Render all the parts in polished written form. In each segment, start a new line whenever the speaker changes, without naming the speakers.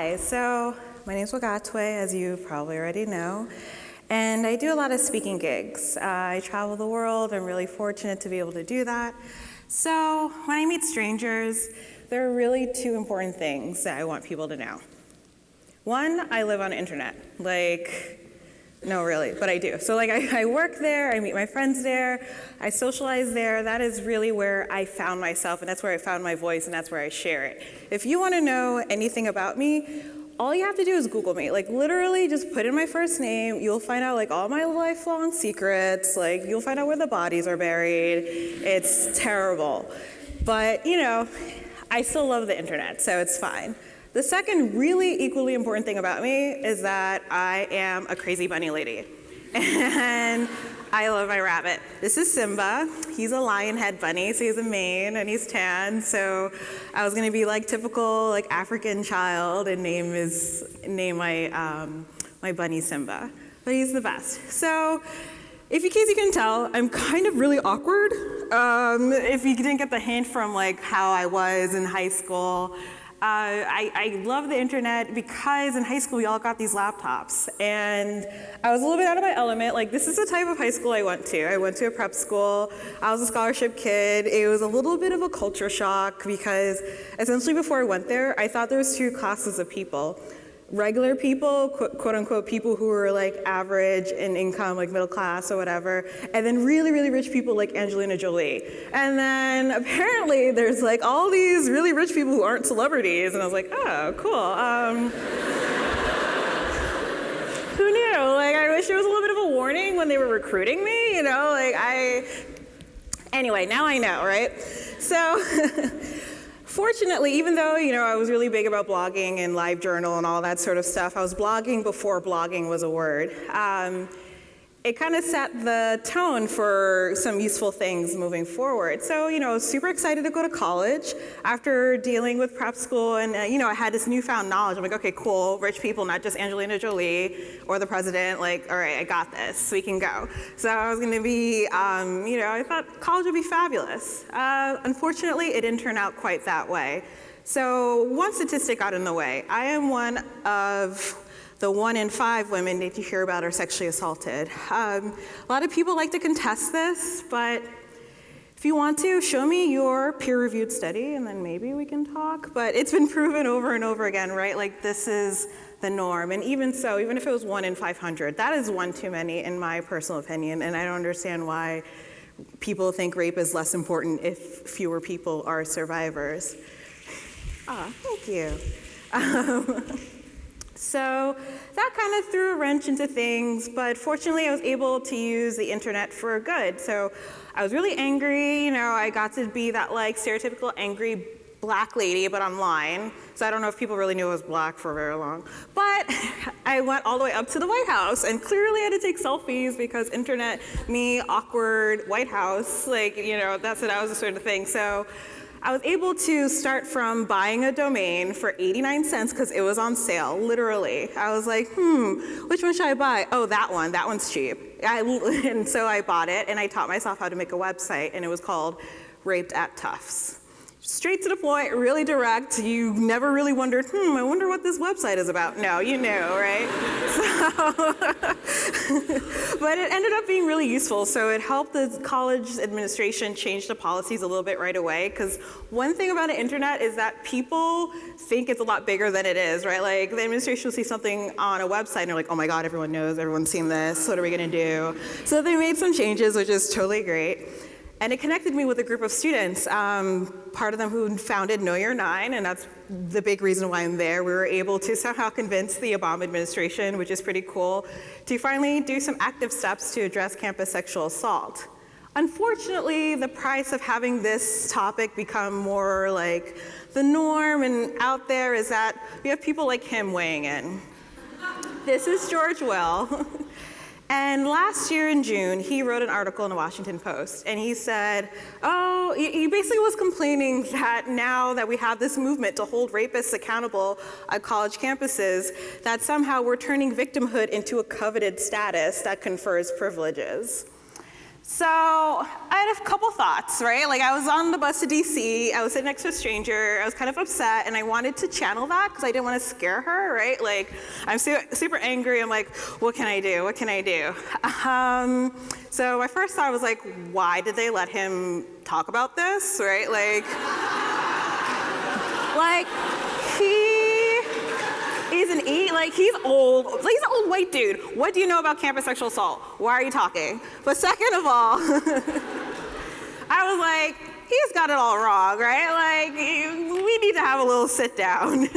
Hi, so my name's Wagatwe, as you probably already know, and I do a lot of speaking gigs. I travel the world. I'm really fortunate to be able to do that. So when I meet strangers, there are really two important things that I want people to know. One, I live on the internet. No, really, but I do. So I work there, I meet my friends there, I socialize there. That is really where I found myself, and that's where I found my voice, and that's where I share it. If you want to know anything about me, all you have to do is Google me. Literally just put in my first name. You'll find out all my lifelong secrets. You'll find out where the bodies are buried. It's terrible. But, I still love the internet, so it's fine. The second really equally important thing about me is that I am a crazy bunny lady. And I love my rabbit. This is Simba. He's a lion head bunny, so he has a mane and he's tan. So I was gonna be typical African child and name my bunny Simba. But he's the best. So in case you can tell, I'm kind of really awkward. If you didn't get the hint from how I was in high school, I love the internet because in high school we all got these laptops, and I was a little bit out of my element. This is the type of high school I went to. I went to a prep school. I was a scholarship kid. It was a little bit of a culture shock because essentially before I went there, I thought there was two classes of people. Regular people, quote unquote, people who were average in income, middle class or whatever, and then really, really rich people like Angelina Jolie. And then apparently there's all these really rich people who aren't celebrities, and I was like, oh, cool. Who knew? I wish there was a little bit of a warning when they were recruiting me, Anyway, now I know, right? So. Fortunately, even though I was really big about blogging and LiveJournal and all that sort of stuff, I was blogging before blogging was a word. It kind of set the tone for some useful things moving forward. So, I was super excited to go to college after dealing with prep school, and I had this newfound knowledge. I'm okay, cool, rich people, not just Angelina Jolie or the president. All right, I got this, we can go. So I was going to be, I thought college would be fabulous. Unfortunately, it didn't turn out quite that way. So one statistic got in the way. I am one of the 1 in 5 women that you hear about are sexually assaulted. A lot of people like to contest this, but if you want to, show me your peer-reviewed study, and then maybe we can talk. But it's been proven over and over again, right? This is the norm. And even so, even if it was 1 in 500, that is one too many, in my personal opinion. And I don't understand why people think rape is less important if fewer people are survivors. Thank you. So that kind of threw a wrench into things, but fortunately I was able to use the internet for good. So I was really angry, I got to be that stereotypical angry black lady, but online. So I don't know if people really knew I was black for very long. But I went all the way up to the White House, and clearly I had to take selfies because internet, me, awkward, White House, that was the sort of thing. So I was able to start from buying a domain for 89 cents because it was on sale, literally. I was like, which one should I buy? Oh, that one's cheap. And so I bought it, and I taught myself how to make a website, and it was called Raped at Tufts. Straight to the point, really direct. You never really wondered, I wonder what this website is about. No, you knew, right? But it ended up being really useful. So it helped the college administration change the policies a little bit right away. Because one thing about the internet is that people think it's a lot bigger than it is, right? The administration will see something on a website and they're like, oh my God, everyone knows, everyone's seen this, what are we gonna do? So they made some changes, which is totally great. And it connected me with a group of students, part of them who founded Know Your Nine, and that's the big reason why I'm there. We were able to somehow convince the Obama administration, which is pretty cool, to finally do some active steps to address campus sexual assault. Unfortunately, the price of having this topic become more the norm and out there is that we have people like him weighing in. This is George Will. And last year in June, he wrote an article in the Washington Post, and he said, he basically was complaining that now that we have this movement to hold rapists accountable at college campuses, that somehow we're turning victimhood into a coveted status that confers privileges. So I had a couple thoughts, right? Like I was on the bus to DC, I was sitting next to a stranger, I was kind of upset, and I wanted to channel that because I didn't want to scare her, right? Like I'm super angry, I'm like, what can I do, what can I do? So my first thought was like, why did they let him talk about this, right? Like he's old, he's an old white dude. What do you know about campus sexual assault? Why are you talking? But second of all, I was like, he's got it all wrong, right? Like, we need to have a little sit down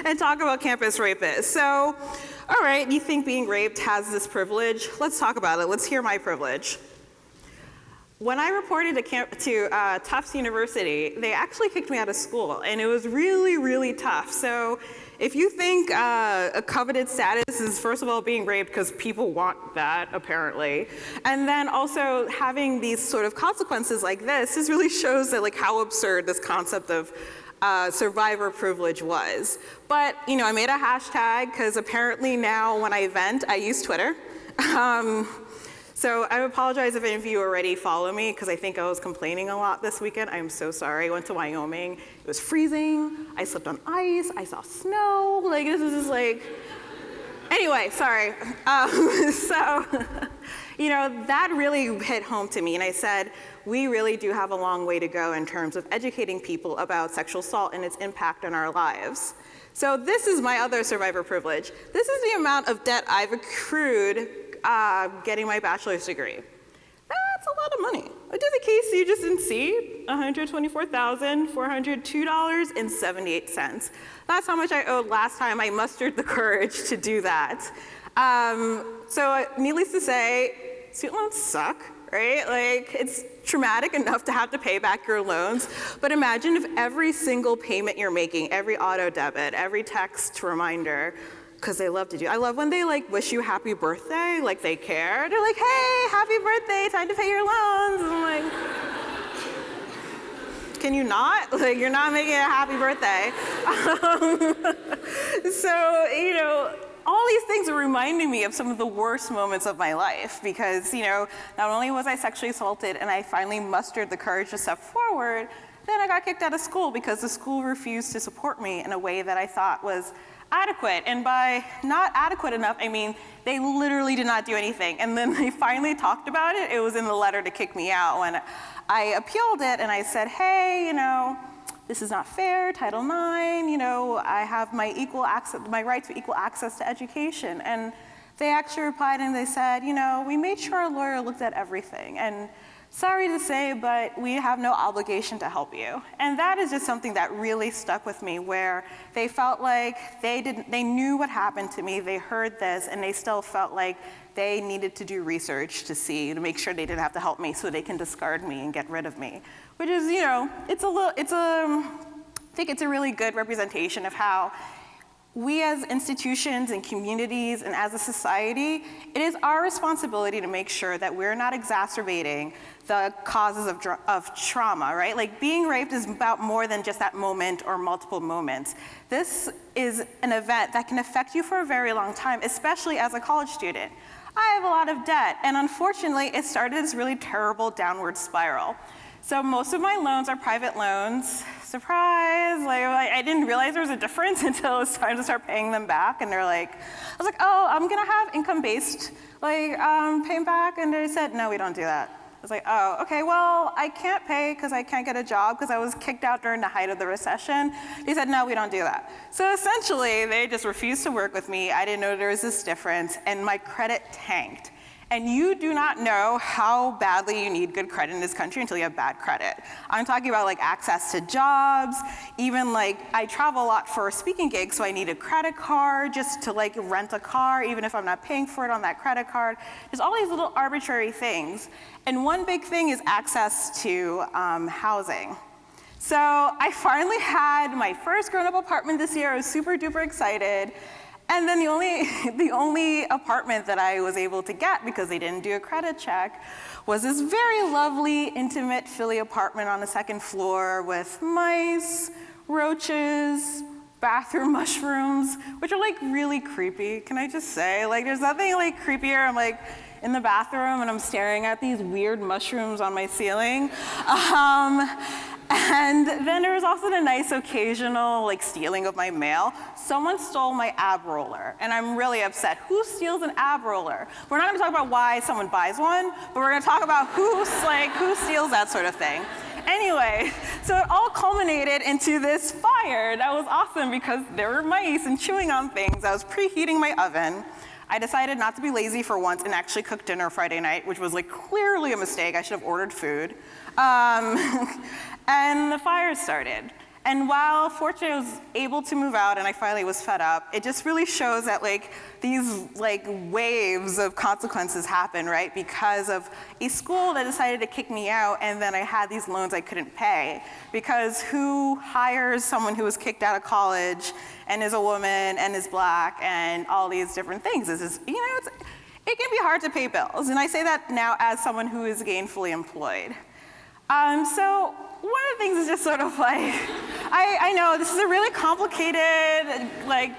and talk about campus rapists. So, all right, you think being raped has this privilege? Let's talk about it. Let's hear my privilege. When I reported to Tufts University, they actually kicked me out of school, and it was really, really tough. So if you think a coveted status is, first of all, being raped, because people want that, apparently, and then also having these sort of consequences like this really shows that, like, how absurd this concept of survivor privilege was. But, you know, I made a hashtag, because apparently now when I vent, I use Twitter. So I apologize if any of you already follow me, because I think I was complaining a lot this weekend. I'm so sorry. I went to Wyoming. It was freezing. I slipped on ice. I saw snow. Like, this is just like, anyway, sorry. So, you know, that really hit home to me. And I said, we really do have a long way to go in terms of educating people about sexual assault and its impact on our lives. So this is my other survivor privilege. This is the amount of debt I've accrued getting my bachelor's degree. That's a lot of money. Just in case you just didn't see, $124,402.78. That's how much I owed last time I mustered the courage to do that. So needless to say, student loans suck, right? Like, it's traumatic enough to have to pay back your loans, but imagine if every single payment you're making, every auto debit, every text reminder, because they love to do. I love when they like wish you happy birthday, like they care. They're like, hey, happy birthday, time to pay your loans. And I'm like, can you not? Like, you're not making a happy birthday. So, you know, all these things are reminding me of some of the worst moments of my life because, you know, not only was I sexually assaulted and I finally mustered the courage to step forward, then I got kicked out of school because the school refused to support me in a way that I thought was adequate. And by not adequate enough, I mean, they literally did not do anything. And then they finally talked about it. It was in the letter to kick me out when I appealed it and I said, hey, you know, this is not fair, Title IX, you know, I have my right to equal access to education. And they actually replied and they said, you know, we made sure our lawyer looked at everything. And sorry to say, but we have no obligation to help you. And that is just something that really stuck with me, where they felt like they knew what happened to me, they heard this, and they still felt like they needed to do research to make sure they didn't have to help me so they can discard me and get rid of me. Which is, you know, I think it's a really good representation of how we as institutions and communities and as a society, it is our responsibility to make sure that we're not exacerbating the causes of trauma, right? Like, being raped is about more than just that moment or multiple moments. This is an event that can affect you for a very long time, especially as a college student. I have a lot of debt, and unfortunately, it started this really terrible downward spiral. So most of my loans are private loans. Surprise, like I didn't realize there was a difference until it was time to start paying them back. And they're like, I was like, oh, I'm gonna have income-based, paying back. And they said, no, we don't do that. I was like, oh, okay, well, I can't pay because I can't get a job because I was kicked out during the height of the recession. They said, no, we don't do that. So essentially, they just refused to work with me. I didn't know there was this difference, and my credit tanked. And you do not know how badly you need good credit in this country until you have bad credit. I'm talking about like access to jobs, even like I travel a lot for speaking gigs, so I need a credit card just to like rent a car, even if I'm not paying for it on that credit card. There's all these little arbitrary things. And one big thing is access to housing. So I finally had my first grown-up apartment this year. I was super duper excited. And then the only apartment that I was able to get, because they didn't do a credit check, was this very lovely, intimate Philly apartment on the second floor with mice, roaches, bathroom mushrooms, which are like really creepy. Can I just say, like, there's nothing like creepier. I'm like in the bathroom and I'm staring at these weird mushrooms on my ceiling. And then there was also the nice occasional like stealing of my mail. Someone stole my ab roller, and I'm really upset. Who steals an ab roller? We're not gonna talk about why someone buys one, but we're gonna talk about who steals that sort of thing. Anyway, so it all culminated into this fire that was awesome because there were mice and chewing on things. I was preheating my oven. I decided not to be lazy for once and actually cook dinner Friday night, which was like clearly a mistake. I should have ordered food. And the fire started. And while fortunately I was able to move out and I finally was fed up, it just really shows that like these like waves of consequences happen, right? Because of a school that decided to kick me out, and then I had these loans I couldn't pay. Because who hires someone who was kicked out of college and is a woman and is black and all these different things? This is, it can be hard to pay bills. And I say that now as someone who is gainfully employed. So one of the things is just sort of like, I know this is a really complicated, like,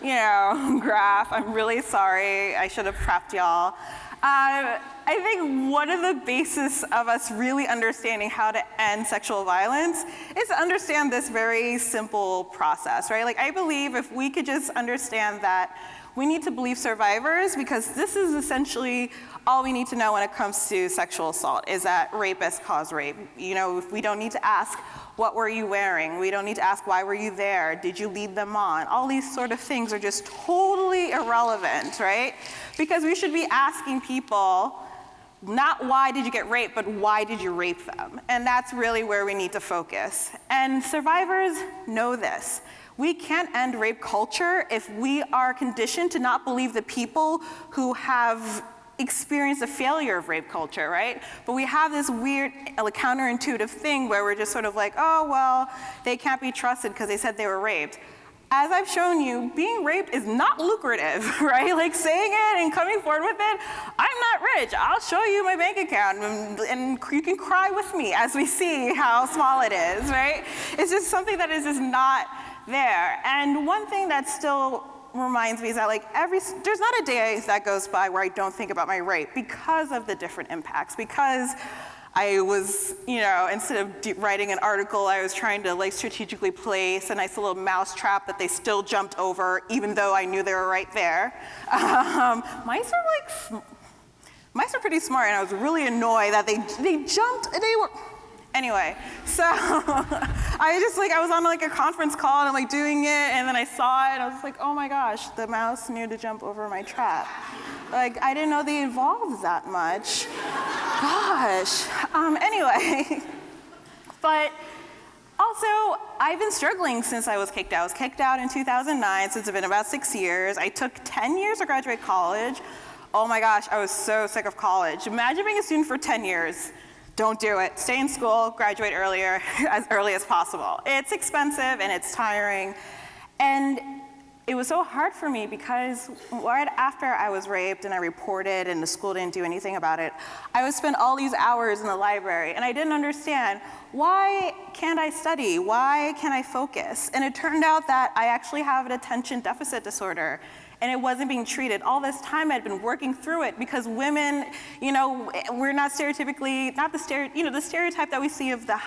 graph. I'm really sorry. I should have prepped y'all. I think one of the basis of us really understanding how to end sexual violence is to understand this very simple process, right? Like, I believe if we could just understand that we need to believe survivors, because this is essentially all we need to know when it comes to sexual assault, is that rapists cause rape. We don't need to ask, what were you wearing? We don't need to ask, why were you there? Did you lead them on? All these sort of things are just totally irrelevant, right? Because we should be asking people, not why did you get raped, but why did you rape them? And that's really where we need to focus. And survivors know this. We can't end rape culture if we are conditioned to not believe the people who have experienced a failure of rape culture, right? But we have this weird, counterintuitive thing where we're just sort of like, oh, well, they can't be trusted because they said they were raped. As I've shown you, being raped is not lucrative, right? Like saying it and coming forward with it, I'm not rich, I'll show you my bank account and you can cry with me as we see how small it is, right? It's just something that is just not there. And one thing that still reminds me is that there's not a day that goes by where I don't think about my rape because of the different impacts, because I was, instead of writing an article, I was trying to strategically place a nice little mouse trap that they still jumped over, even though I knew they were right there. Mice are pretty smart, and I was really annoyed that they jumped, anyway, so I was on a conference call and I'm doing it, and then I saw it and I was like, oh my gosh, the mouse knew to jump over my trap. I didn't know they evolved that much. Gosh. Anyway, but also I've been struggling since I was kicked out. I was kicked out in 2009, so it's been about 6 years. I took 10 years to graduate college. Oh my gosh, I was so sick of college. Imagine being a student for 10 years. Don't do it. Stay in school, graduate earlier, as early as possible. It's expensive and it's tiring. And it was so hard for me because right after I was raped and I reported and the school didn't do anything about it, I would spend all these hours in the library and I didn't understand, why can't I study? Why can't I focus? And it turned out that I actually have an attention deficit disorder, and it wasn't being treated. All this time I'd been working through it because women, we're not stereotypically, the stereotype that we see of the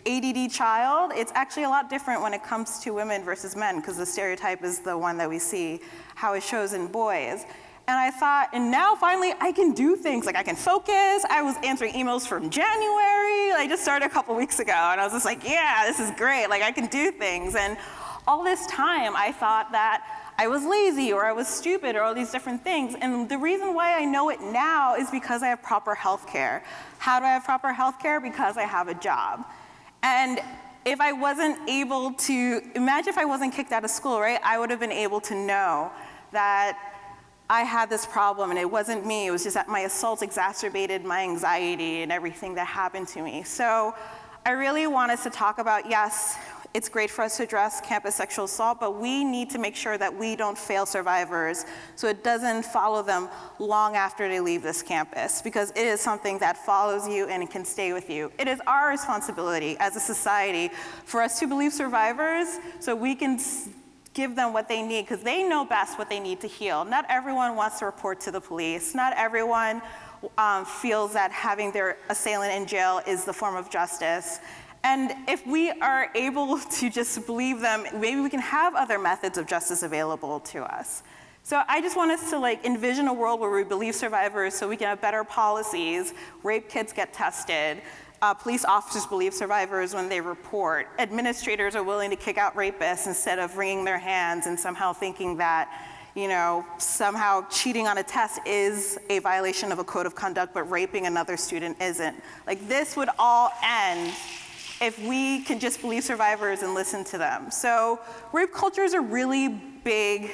ADD child, it's actually a lot different when it comes to women versus men, because the stereotype is the one that we see, how it shows in boys. And I thought, and now finally I can do things, I can focus. I was answering emails from January. I just started a couple weeks ago, and I was just like, yeah, this is great, I can do things. And all this time I thought that I was lazy or I was stupid or all these different things. And the reason why I know it now is because I have proper health care. How do I have proper health care? Because I have a job. And if I wasn't able to, imagine if I wasn't kicked out of school, right? I would have been able to know that I had this problem and it wasn't me. It was just that my assaults exacerbated my anxiety and everything that happened to me. So I really want us to talk about, yes, It's great for us to address campus sexual assault, but we need to make sure that we don't fail survivors so it doesn't follow them long after they leave this campus, because it is something that follows you and it can stay with you. It is our responsibility as a society for us to believe survivors so we can give them what they need, because they know best what they need to heal. Not everyone wants to report to the police. Not everyone feels that having their assailant in jail is the form of justice. And if we are able to just believe them, maybe we can have other methods of justice available to us. So I just want us to envision a world where we believe survivors so we can have better policies. Rape kits get tested. Police officers believe survivors when they report. Administrators are willing to kick out rapists instead of wringing their hands and somehow thinking that, somehow cheating on a test is a violation of a code of conduct, but raping another student isn't. This would all end if we can just believe survivors and listen to them. So rape culture is a really big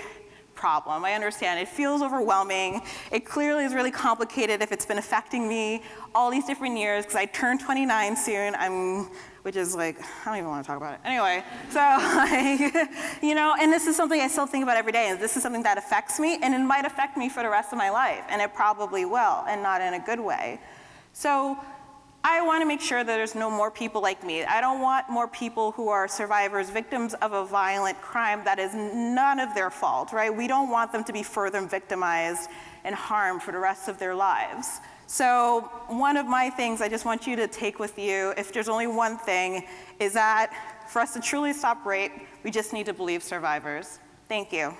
problem. I understand. It feels overwhelming. It clearly is really complicated if it's been affecting me all these different years, because I turn 29 soon, which is I don't even want to talk about it. Anyway, so and this is something I still think about every day, and this is something that affects me, and it might affect me for the rest of my life, and it probably will, and not in a good way. So I want to make sure that there's no more people like me. I don't want more people who are survivors, victims of a violent crime that is none of their fault, right? We don't want them to be further victimized and harmed for the rest of their lives. So one of my things I just want you to take with you, if there's only one thing, is that for us to truly stop rape, we just need to believe survivors. Thank you.